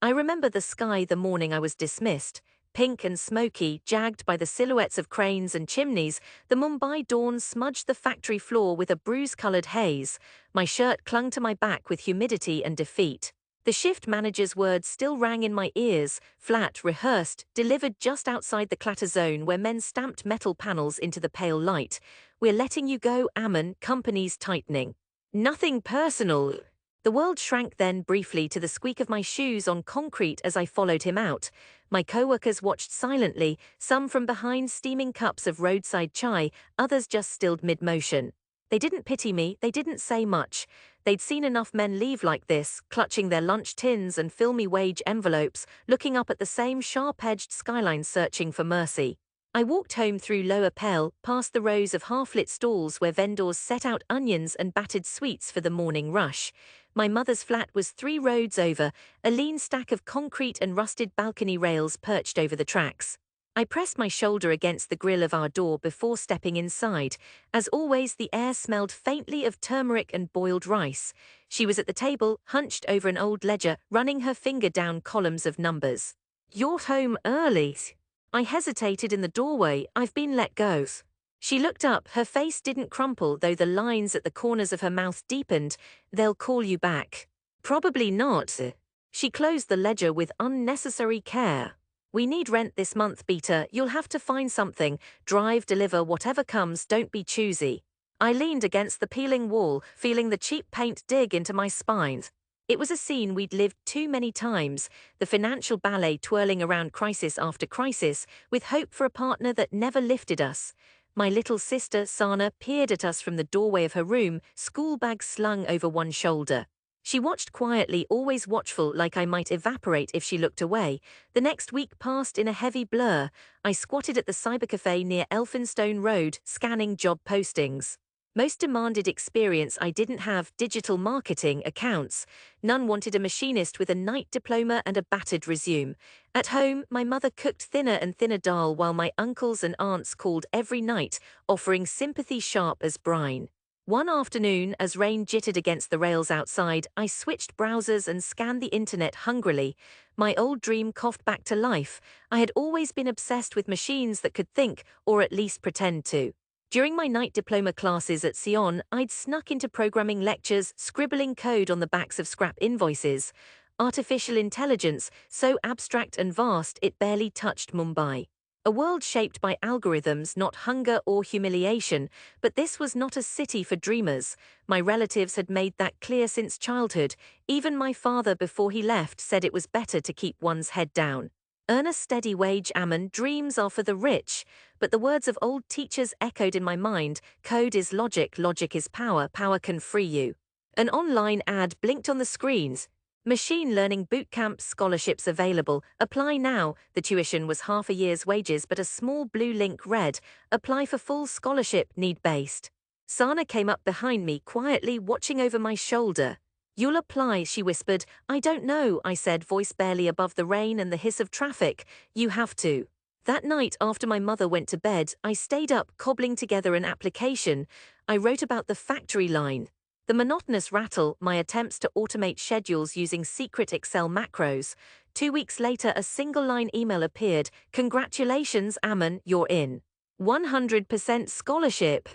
I remember the sky the morning I was dismissed, pink and smoky, jagged by the silhouettes of cranes and chimneys. The Mumbai dawn smudged the factory floor with a bruise-colored haze. My shirt clung to my back with humidity and defeat. The shift manager's words still rang in my ears, flat, rehearsed, delivered just outside the clatter zone where men stamped metal panels into the pale light. "We're letting you go, Ammon, company's tightening." "Nothing personal." The world shrank then briefly to the squeak of my shoes on concrete as I followed him out. My coworkers watched silently, some from behind steaming cups of roadside chai, others just stilled mid-motion. They didn't pity me, they didn't say much. They'd seen enough men leave like this, clutching their lunch tins and filmy wage envelopes, looking up at the same sharp-edged skyline searching for mercy. I walked home through Lower Pell, past the rows of half-lit stalls where vendors set out onions and battered sweets for the morning rush. My mother's flat was 3 roads over, a lean stack of concrete and rusted balcony rails perched over the tracks. I pressed my shoulder against the grill of our door before stepping inside. As always, the air smelled faintly of turmeric and boiled rice. She was at the table, hunched over an old ledger, running her finger down columns of numbers. "You're home early." I hesitated in the doorway. "I've been let go." She looked up, her face didn't crumple though the lines at the corners of her mouth deepened. "They'll call you back." "Probably not." She closed the ledger with unnecessary care. "We need rent this month, Beta. You'll have to find something. Drive, deliver, whatever comes, don't be choosy." I leaned against the peeling wall, feeling the cheap paint dig into my spine. It was a scene we'd lived too many times, the financial ballet twirling around crisis after crisis, with hope for a partner that never lifted us. My little sister, Sana, peered at us from the doorway of her room, school bag slung over one shoulder. She watched quietly, always watchful, like I might evaporate if she looked away. The next week passed in a heavy blur. I squatted at the cybercafe near Elphinstone Road, scanning job postings. Most demanded experience I didn't have: digital marketing, accounts. None wanted a machinist with a night diploma and a battered resume. At home, my mother cooked thinner and thinner dal while my uncles and aunts called every night, offering sympathy sharp as brine. One afternoon, as rain jittered against the rails outside, I switched browsers and scanned the internet hungrily. My old dream coughed back to life. I had always been obsessed with machines that could think, or at least pretend to. During my night diploma classes at Sion, I'd snuck into programming lectures, scribbling code on the backs of scrap invoices. Artificial intelligence, so abstract and vast it barely touched Mumbai. A world shaped by algorithms, not hunger or humiliation, but this was not a city for dreamers. My relatives had made that clear since childhood. Even my father, before he left, said it was better to keep one's head down. "Earn a steady wage, Ammon, dreams are for the rich." But the words of old teachers echoed in my mind: code is logic, logic is power, power can free you. An online ad blinked on the screens. "Machine learning bootcamp scholarships available. Apply now." The tuition was half a year's wages, but a small blue link read: "Apply for full scholarship, need-based." Sana came up behind me, quietly watching over my shoulder. "You'll apply," she whispered. "I don't know," I said, voice barely above the rain and the hiss of traffic. "You have to." That night, after my mother went to bed, I stayed up, cobbling together an application. I wrote about the factory line. The monotonous rattle, my attempts to automate schedules using secret Excel macros. 2 weeks later, a single-line email appeared: "Congratulations, Ammon, you're in. 100% scholarship."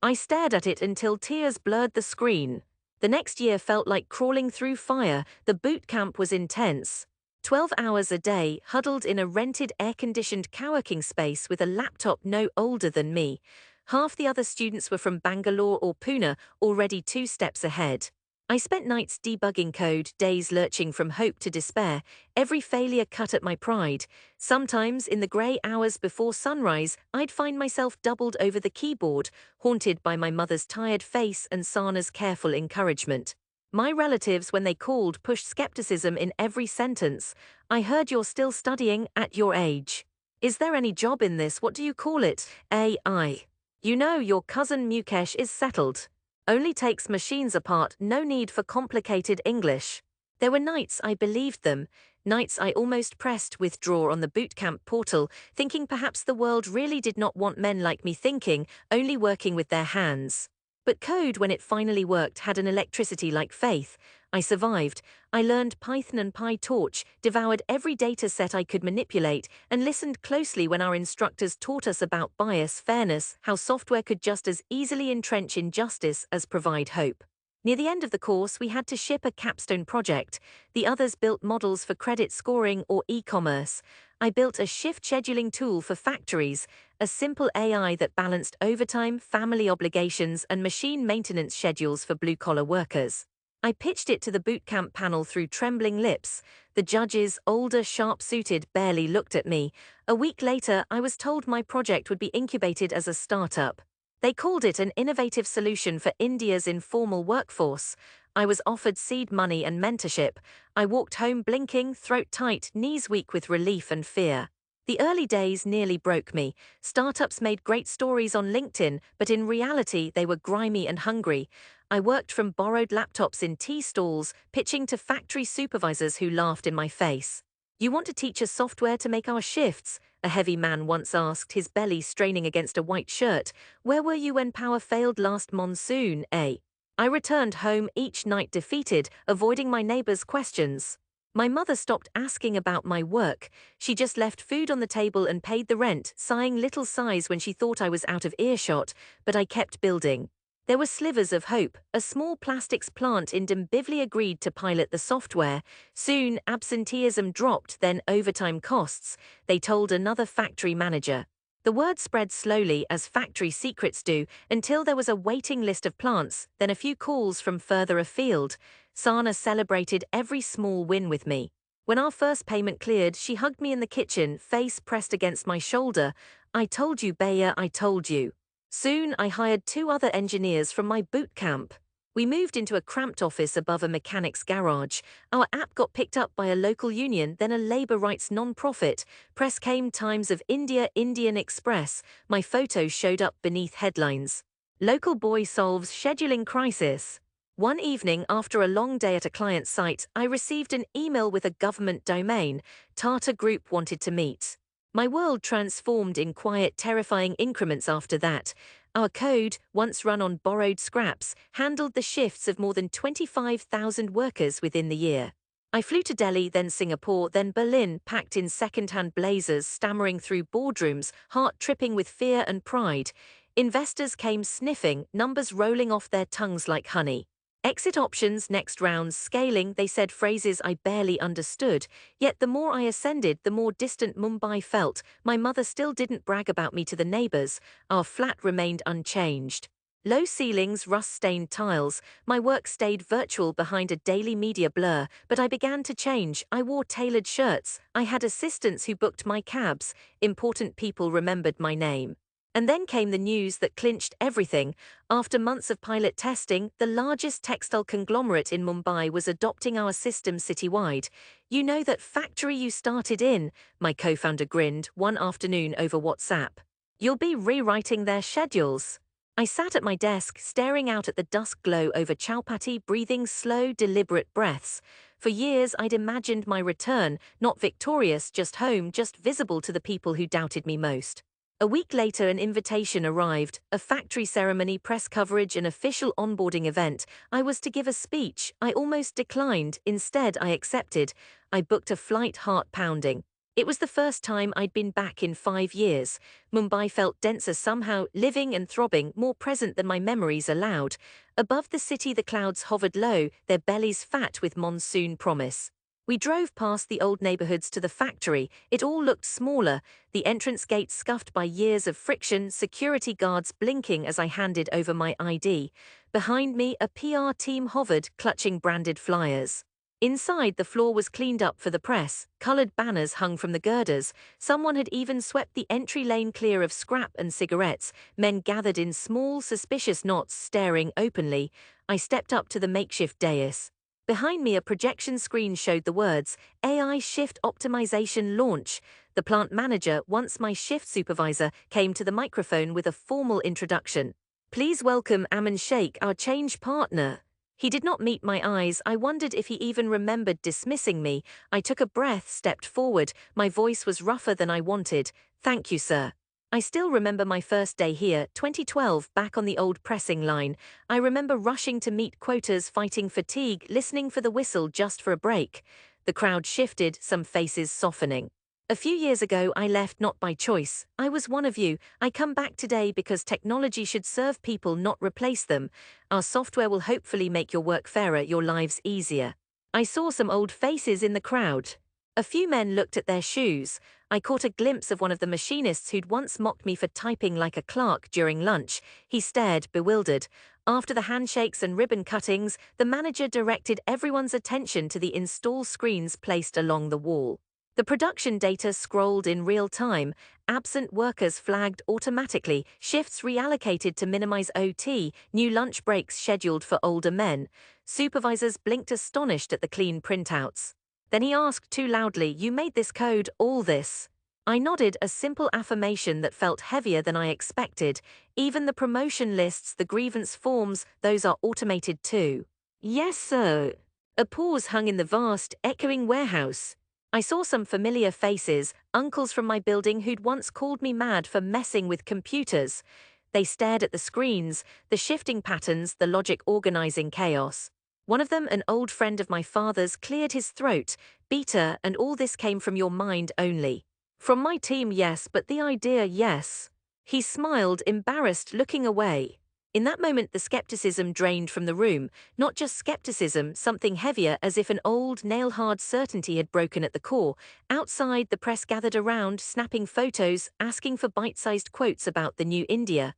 I stared at it until tears blurred the screen. The next year felt like crawling through fire. The boot camp was intense. 12 hours a day, huddled in a rented air-conditioned coworking space with a laptop no older than me. Half the other students were from Bangalore or Pune, already 2 steps ahead. I spent nights debugging code, days lurching from hope to despair, every failure cut at my pride. Sometimes, in the grey hours before sunrise, I'd find myself doubled over the keyboard, haunted by my mother's tired face and Sana's careful encouragement. My relatives, when they called, pushed skepticism in every sentence. "I heard you're still studying at your age. Is there any job in this? What do you call it? AI. You know, your cousin Mukesh is settled. Only takes machines apart, no need for complicated English." There were nights I believed them, nights I almost pressed withdraw on the bootcamp portal, thinking perhaps the world really did not want men like me thinking, only working with their hands. But code, when it finally worked, had an electricity like faith. I survived. I learned Python and PyTorch, devoured every data set I could manipulate, and listened closely when our instructors taught us about bias, fairness, how software could just as easily entrench injustice as provide hope. Near the end of the course, we had to ship a capstone project. The others built models for credit scoring or e-commerce. I built a shift scheduling tool for factories, a simple AI that balanced overtime, family obligations, and machine maintenance schedules for blue-collar workers. I pitched it to the bootcamp panel through trembling lips. The judges, older, sharp-suited, barely looked at me. A week later, I was told my project would be incubated as a startup. They called it an innovative solution for India's informal workforce. I was offered seed money and mentorship. I walked home blinking, throat tight, knees weak with relief and fear. The early days nearly broke me. Startups made great stories on LinkedIn, but in reality, they were grimy and hungry. I worked from borrowed laptops in tea stalls, pitching to factory supervisors who laughed in my face. "You want to teach us software to make our shifts?" a heavy man once asked, his belly straining against a white shirt. "Where were you when power failed last monsoon, eh?" I returned home each night defeated, avoiding my neighbors' questions. My mother stopped asking about my work. She just left food on the table and paid the rent, sighing little sighs when she thought I was out of earshot, but I kept building. There were slivers of hope. A small plastics plant in Dombivli agreed to pilot the software. Soon, absenteeism dropped, then overtime costs, they told another factory manager. The word spread slowly, as factory secrets do, until there was a waiting list of plants, then a few calls from further afield. Sana celebrated every small win with me. When our first payment cleared, she hugged me in the kitchen, face pressed against my shoulder. "I told you, Baya, I told you." Soon, I hired 2 other engineers from my boot camp. We moved into a cramped office above a mechanic's garage. Our app got picked up by a local union, then a labor rights non-profit. Press came Times of India, Indian Express. My photo showed up beneath headlines. "Local boy solves scheduling crisis." One evening, after a long day at a client site, I received an email with a government domain. Tata Group wanted to meet. My world transformed in quiet, terrifying increments after that. Our code, once run on borrowed scraps, handled the shifts of more than 25,000 workers within the year. I flew to Delhi, then Singapore, then Berlin, packed in second-hand blazers, stammering through boardrooms, heart tripping with fear and pride. Investors came sniffing, numbers rolling off their tongues like honey. Exit options, next rounds, scaling, they said phrases I barely understood. Yet the more I ascended, the more distant Mumbai felt. My mother still didn't brag about me to the neighbors. Our flat remained unchanged. Low ceilings, rust-stained tiles. My work stayed virtual behind a daily media blur, but I began to change. I wore tailored shirts. I had assistants who booked my cabs. Important people remembered my name. And then came the news that clinched everything. After months of pilot testing, the largest textile conglomerate in Mumbai was adopting our system citywide. "You know that factory you started in?" my co-founder grinned one afternoon over WhatsApp. "You'll be rewriting their schedules." I sat at my desk, staring out at the dusk glow over Chowpatty, breathing slow, deliberate breaths. For years, I'd imagined my return, not victorious, just home, just visible to the people who doubted me most. A week later, an invitation arrived, a factory ceremony, press coverage, an official onboarding event. I was to give a speech. I almost declined. Instead, I accepted. I booked a flight, heart pounding. It was the first time I'd been back in 5 years. Mumbai felt denser somehow, living and throbbing, more present than my memories allowed. Above the city, the clouds hovered low, their bellies fat with monsoon promise. We drove past the old neighborhoods to the factory. It all looked smaller, the entrance gate scuffed by years of friction, security guards blinking as I handed over my ID. Behind me, a PR team hovered, clutching branded flyers. Inside, the floor was cleaned up for the press, colored banners hung from the girders. Someone had even swept the entry lane clear of scrap and cigarettes. Men gathered in small, suspicious knots, staring openly. I stepped up to the makeshift dais. Behind me, a projection screen showed the words, "AI Shift Optimization Launch." The plant manager, once my shift supervisor, came to the microphone with a formal introduction. "Please welcome Aman Sheikh, our change partner." He did not meet my eyes. I wondered if he even remembered dismissing me. I took a breath, stepped forward. My voice was rougher than I wanted. "Thank you, sir." I still remember my first day here, 2012, back on the old pressing line. I remember rushing to meet quotas, fighting fatigue, listening for the whistle just for a break. The crowd shifted, some faces softening. A few years ago, I left not by choice. I was one of you. I come back today because technology should serve people, not replace them. Our software will hopefully make your work fairer, your lives easier. I saw some old faces in the crowd. A few men looked at their shoes. I caught a glimpse of one of the machinists who'd once mocked me for typing like a clerk during lunch. He stared, bewildered. After the handshakes and ribbon cuttings, the manager directed everyone's attention to the install screens placed along the wall. The production data scrolled in real time, absent workers flagged automatically, shifts reallocated to minimize OT, new lunch breaks scheduled for older men. Supervisors blinked astonished at the clean printouts. Then he asked too loudly, "You made this code, all this?" I nodded, a simple affirmation that felt heavier than I expected. Even the promotion lists, the grievance forms, those are automated too. Yes, sir. A pause hung in the vast, echoing warehouse. I saw some familiar faces, uncles from my building who'd once called me mad for messing with computers. They stared at the screens, the shifting patterns, the logic organizing chaos. One of them, an old friend of my father's, cleared his throat. "Beta, and all this came from your mind only." "From my team, yes, but the idea, yes." He smiled, embarrassed, looking away. In that moment, the skepticism drained from the room. Not just skepticism, something heavier, as if an old, nail-hard certainty had broken at the core. Outside, the press gathered around, snapping photos, asking for bite-sized quotes about the new India.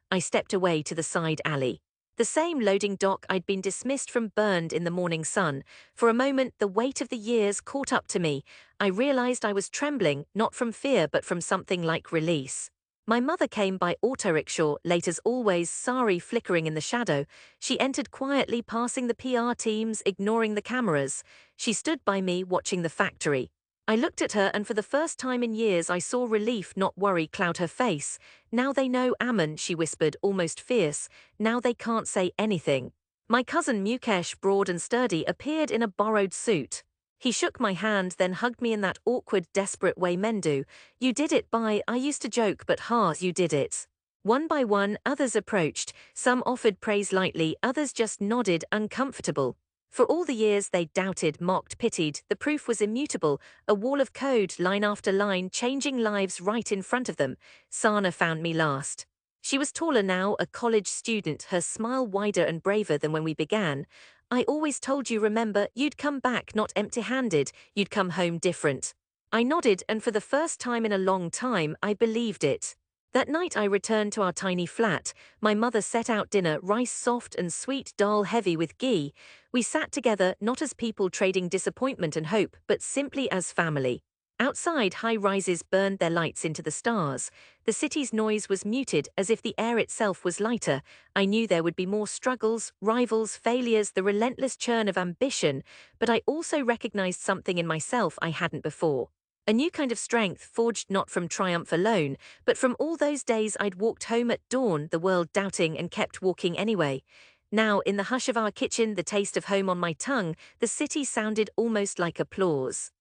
I stepped away to the side alley. The same loading dock I'd been dismissed from burned in the morning sun. For a moment, the weight of the years caught up to me. I realized I was trembling, not from fear but from something like release. My mother came by auto-rickshaw, late as always, sari flickering in the shadow. She entered quietly, passing the PR teams, ignoring the cameras. She stood by me, watching the factory. I looked at her, and for the first time in years I saw relief, not worry, cloud her face. "Now they know, Ammon," she whispered, almost fierce. "Now they can't say anything." My cousin Mukesh, broad and sturdy, appeared in a borrowed suit. He shook my hand, then hugged me in that awkward, desperate way men do. "You did it, bye," I used to joke, but you did it. One by one, others approached. Some offered praise lightly, others just nodded, uncomfortable. For all the years they doubted, mocked, pitied, the proof was immutable, a wall of code, line after line, changing lives right in front of them. Sana found me last. She was taller now, a college student, her smile wider and braver than when we began. "I always told you, remember, you'd come back not empty-handed, you'd come home different." I nodded, and for the first time in a long time, I believed it. That night I returned to our tiny flat. My mother set out dinner, rice soft and sweet, dal heavy with ghee. We sat together, not as people trading disappointment and hope, but simply as family. Outside, high rises burned their lights into the stars. The city's noise was muted, as if the air itself was lighter. I knew there would be more struggles, rivals, failures, the relentless churn of ambition, but I also recognized something in myself I hadn't before. A new kind of strength forged not from triumph alone, but from all those days I'd walked home at dawn, the world doubting, and kept walking anyway. Now, in the hush of our kitchen, the taste of home on my tongue, the city sounded almost like applause.